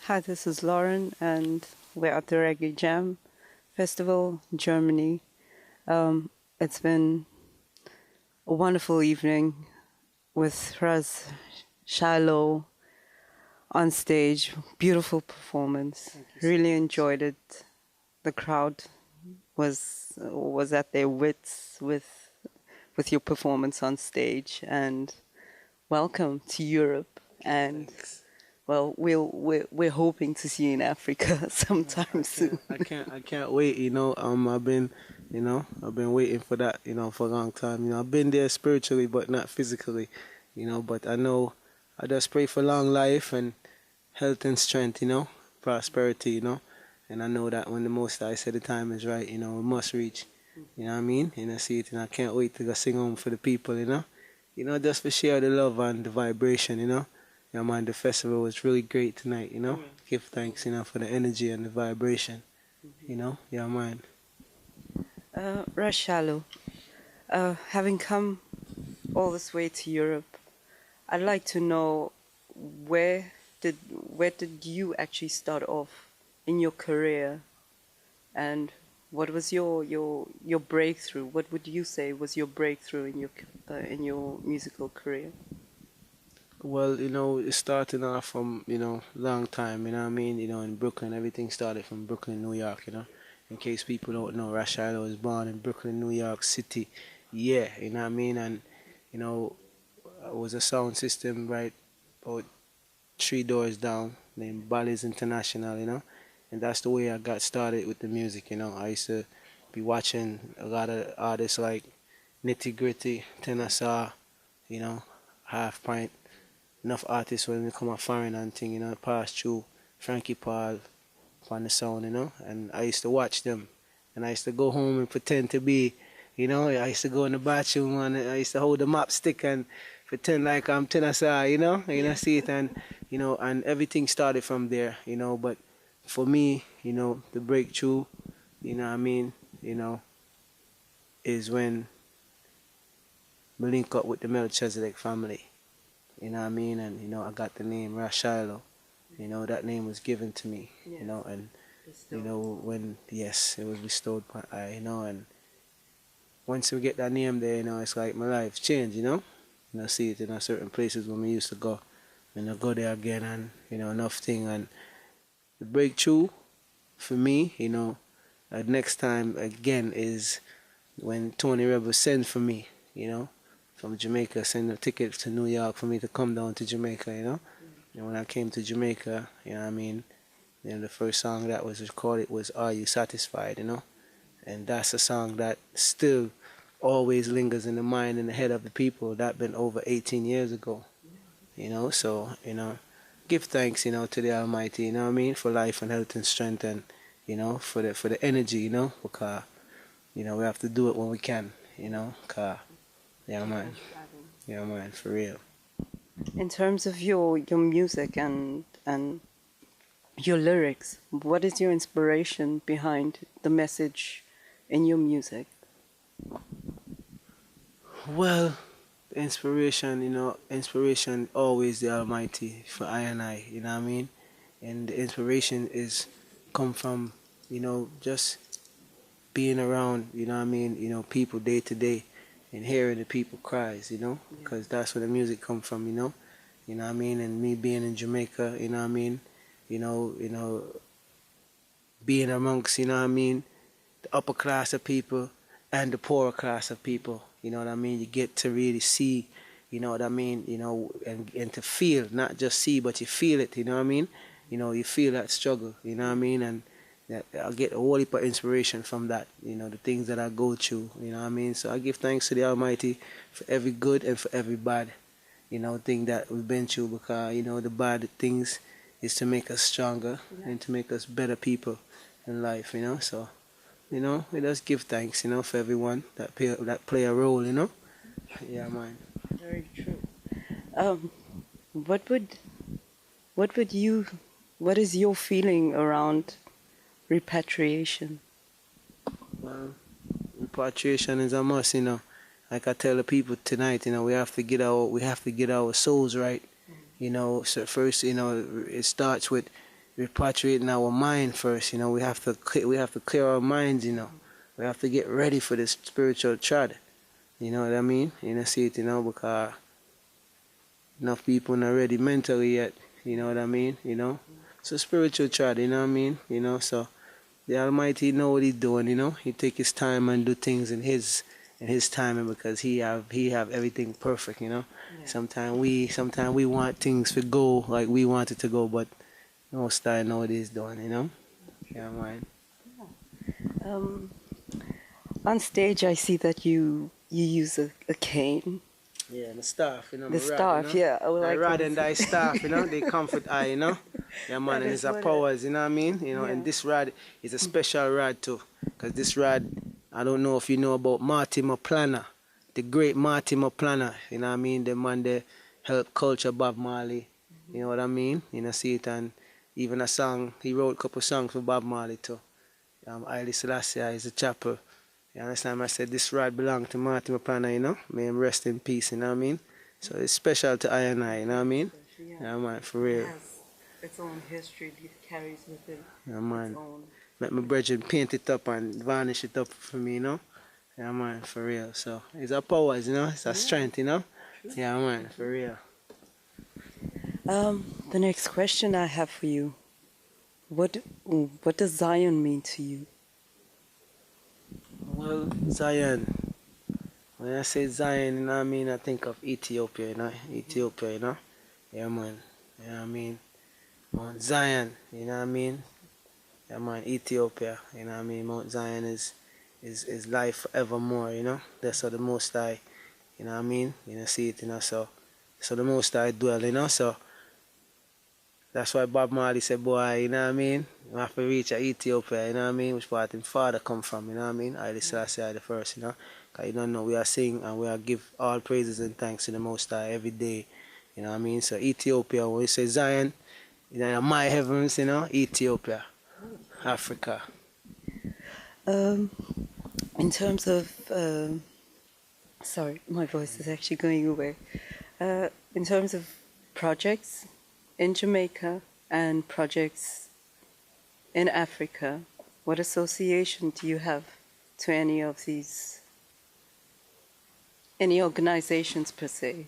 Hi, this is Lauren, and we're at the Reggae Jam Festival, Germany. It's been a wonderful evening with RAS SHILOH on stage. Beautiful performance. Thank you so Really much. enjoyed it. The crowd was at their wits with your performance on stage, and welcome to Europe. And Thanks. well, we're hoping to see you in Africa Yeah, sometime soon. I can't wait. I've been waiting for that. For a long time. I've been there spiritually, but not physically. But I know I just pray for long life and health and strength. Prosperity. And I know that when the Most High said the time is right, we must reach. You know what I mean? And I see it, and I can't wait to go sing home for the people. Just for share the love and the vibration. Yeah, man, the festival was really great tonight. Give thanks, for the energy and the vibration. Yeah, man. RAS SHILOH, having come all this way to Europe, I'd like to know where where did you actually start off in your career, and what was your breakthrough? What would you say was your breakthrough in your musical career? Well, it started off from, long time, you know what I mean? In Brooklyn, everything started from Brooklyn, New York. In case people don't know, RAS SHILOH was born in Brooklyn, New York City. Yeah, you know what I mean? And, you know, it was a sound system right about three doors down named Bally's International. And that's the way I got started with the music. I used to be watching a lot of artists like Nitty Gritty, Tenasa, you know, Half Pint, enough artists when they come a foreign and thing, pass through Frankie Paul on the sound. And I used to watch them. And I used to go home and pretend to be, I used to go in the bathroom and I used to hold the mop stick and pretend like I'm Tenasa, see it and everything started from there. But for me, the breakthrough, what I mean, you know, is when we link up with the Melchizedek family. You know what I mean? And I got the name RAS SHILOH. That name was given to me. Yeah, And bestowed. when yes, it was bestowed by I. And once we get that name there, it's like my life changed. See it in certain places when we used to go. And I go there again and enough thing and the breakthrough for me, next time again is when Tony Rebel sent for me, from Jamaica, send a ticket to New York for me to come down to Jamaica. And when I came to Jamaica, you know what I mean, the first song that was recorded was Are You Satisfied? And that's a song that still always lingers in the mind and the head of the people. That been over 18 years ago. So, give thanks, to the Almighty, what I mean, for life and health and strength and, for the energy, because, we have to do it when we can, cause, yeah, man. Yeah, man, for real. In terms of your music and your lyrics, what is your inspiration behind the message in your music? Well, inspiration always the Almighty for I and I, what I mean? And the inspiration is come from, just being around, what I mean, people day to day and hearing the people cries, because that's where the music come from. What I mean? And me being in Jamaica, what I mean? You know, being amongst, what I mean, the upper class of people and the poorer class of people. You know what I mean? You get to really see, what I mean, and to feel, not just see, but you feel it, what I mean? You feel that struggle, what I mean? And that I get a whole heap of inspiration from that, the things that I go through, what I mean? So I give thanks to the Almighty for every good and for every bad, thing that we've been through because, the bad things is to make us stronger and to make us better people in life. So we just give thanks, for everyone that play a role. Yeah, man. Very true. Um, what would what would you what is your feeling around repatriation? Well, repatriation is a must. Like I tell the people tonight, we have to get our souls right. So first, it starts with, repatriating our mind first. You know, we have to clear our minds. You know, we have to get ready for this spiritual trad. You know what I mean? You know, see it. You know, because enough people not ready mentally yet. You know what I mean? You know, so spiritual trad. You know what I mean? You know, so the Almighty know what He's doing. You know, He take His time and do things in His timing because He have everything perfect. You know, Yeah. sometimes we want things to go like we want it to go, but most I know what He's doing. You know, yeah, man. Um, on stage, I see that you use a cane. Yeah, the staff, you know, The my rod, you staff, know. yeah. I would I like rod to and see. thy staff, you know, they comfort I, you know. Yeah, man, That and is it's a what powers, you know what I mean? You know, and yeah. this rod is a special rod too. Because this rod, I don't know if you know about Mortimer Planner, the great Mortimer Planner, you know what I mean? The man that helped culture Bob Marley, you know what I mean? You know, see it, and even a song, he wrote a couple songs for Bob Marley too. Haile Selassie is a chapel. You understand? I said this rod belonged to Martin Planner, you know? May him rest in peace, you know what I mean? So it's special to I and I, you know what I mean? Yeah. Yeah, man, for It real. has its own history. It carries with it Yeah, its man. own. Let my brethren paint it up and varnish it up for me, you know? Yeah, man, for real. So it's a powers, you know? It's a strength, you know? Yeah, man, for real. The next question I have for you: what does Zion mean to you? Well, Zion. When I say Zion, you know what I mean? I think of Ethiopia, you know? Ethiopia, you know? Yeah, man. You know what I mean? Mount Zion, you know what I mean? Yeah, man, Ethiopia, you know what I mean? Mount Zion is life forevermore, you know? That's how the Most High, you know what I mean? You know, see it, you know, so the Most High dwell, you know? So that's why Bob Marley said, boy, you know what I mean? You have to reach Ethiopia, you know what I mean? Which part his father come from, you know what I mean? Haile Selassie the first, you know? Because you don't know, we are sing and we are give all praises and thanks to the Most High every day, you know what I mean? So Ethiopia, when we say Zion, you know, my heavens, you know, Ethiopia, Africa. Um, in terms of, sorry, my voice is actually going away. In terms of projects in Jamaica and projects in Africa, what association do you have to any of these, any organizations per se,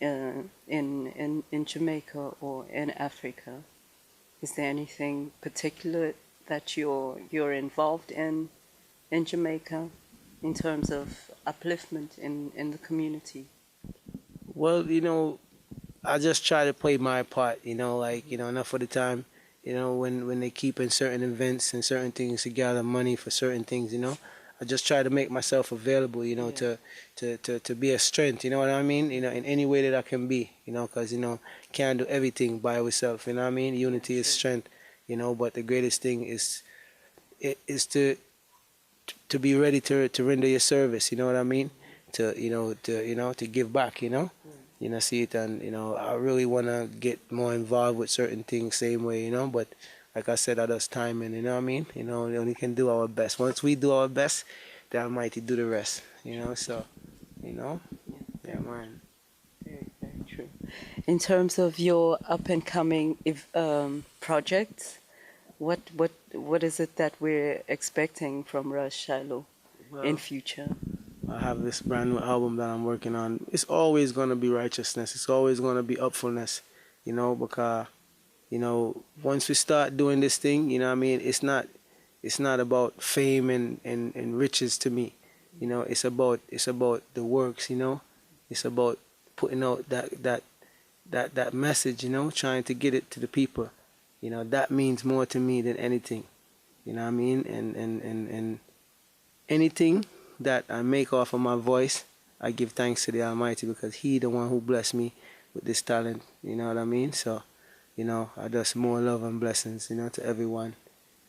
in Jamaica or in Africa? Is there anything particular that you're involved in Jamaica in terms of upliftment in the community? Well, you know, I just try to play my part, you know, like, you know, enough of the time, you know, when they keep in certain events and certain things to gather money for certain things, you know, I just try to make myself available, you know, Yeah. to be a strength, you know what I mean? You know, in any way that I can be, you know, because, you know, can't do everything by ourselves, you know what I mean? Unity is strength, you know, but the greatest thing is to be ready to render your service, you know what I mean? To give back, you know? You know, see it, and you know, I really wanna get more involved with certain things same way, you know, but like I said, that's timing, you know what I mean? You know, we only can do our best. Once we do our best, the Almighty do the rest, you know, so you know, yeah man. Very, very true. In terms of your up and coming projects, what is it that we're expecting from RAS SHILOH in Well, future? I have this brand new album that I'm working on. It's always gonna be righteousness. It's always gonna be upfulness, you know, because you know, once we start doing this thing, you know what I mean, it's not about fame and riches to me. You know, it's about the works, you know. It's about putting out that message, you know, trying to get it to the people. You know, that means more to me than anything. You know what I mean? And anything that I make off of my voice, I give thanks to the Almighty because He the one who blessed me with this talent. You know what I mean? So, you know, I just more love and blessings, you know, to everyone.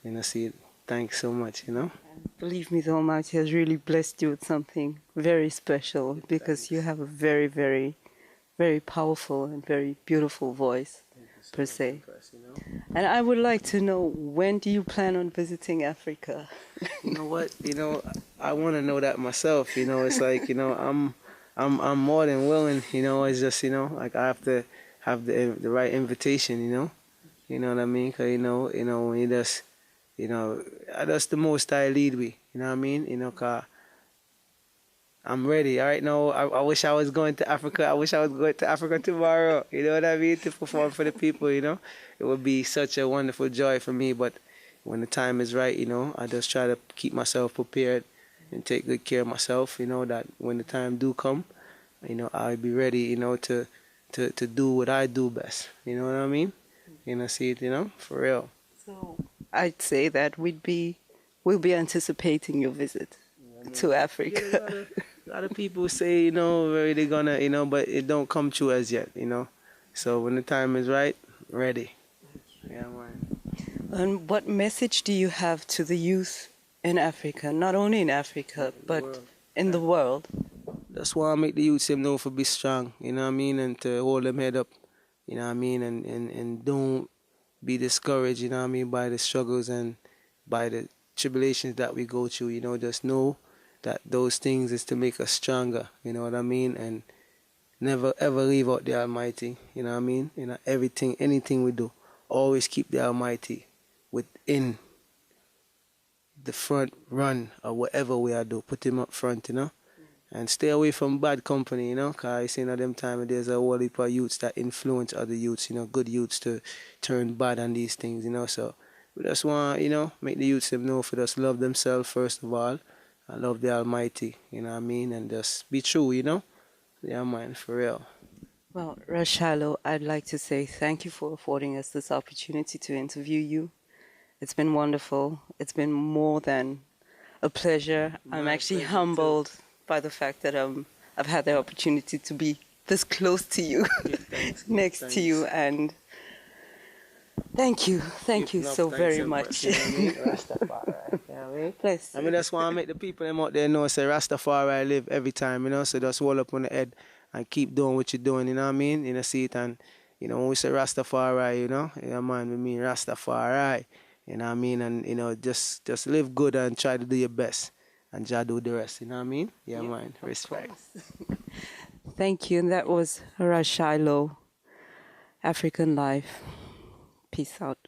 You know, see it. Thanks so much, you know. Believe me, the Almighty has really blessed you with something very special because you have a very, very, very powerful and very beautiful voice, per se. You know? And I would like to know, when do you plan on visiting Africa? You know what? You know, I want to know that myself. You know, it's like, you know, I'm more than willing. You know, it's just, you know, like I have to have the right invitation. You You know what I mean? 'Cause when you just, that's the most I lead with. You know what I mean? 'Cause I'm ready. All right now, I wish I was going to Africa. I wish I was going to Africa tomorrow. You know what I mean? To perform for the people. It would be such a wonderful joy for me. But when the time is right, I just try to keep myself prepared and take good care of myself. That when the time do come, I'll be ready. To do what I do best. You know what I mean? See it. For real. So I'd say that we'll be anticipating your visit to Africa. Yeah, a lot of people say, where they gonna, but it don't come true as yet. So when the time is right, ready. Yeah, man. And what message do you have to the youth in Africa, not only in Africa, but in the world? That's why I make the youth them know for be strong, you know what I mean, and to hold them head up, you know what I mean, and don't be discouraged, you know what I mean, by the struggles and by the tribulations that we go through, just know that those things is to make us stronger, you know what I mean, and never ever leave out the Almighty, you know what I mean, anything we do, always keep the Almighty within the front run or whatever we are do, put him up front, and stay away from bad company, because I see in them time there's a whole heap of youths that influence other youths, good youths to turn bad on these things, so we just want, make the youths them know for just love themselves first of all, and love the Almighty, you know what I mean, and just be true, yeah man, for real. Well, RAS SHILOH, I'd like to say thank you for affording us this opportunity to interview you. It's been wonderful. It's been more than a pleasure. I'm actually humbled by the fact that I've had the opportunity to be this close to you, next to you, and thank you so very much. Bless. I mean, that's why I make the people them out there know, say Rastafari live every time, so just hold up on the head and keep doing what you're doing, you know what I mean? See it, and, when we say Rastafari, yeah man, we mean Rastafari, you know what I mean? And, just live good and try to do your best. And Jah do the rest, you know what I mean? Yeah, man. Respect. Thank you. And that was RAS SHILOH, African Life. Peace out.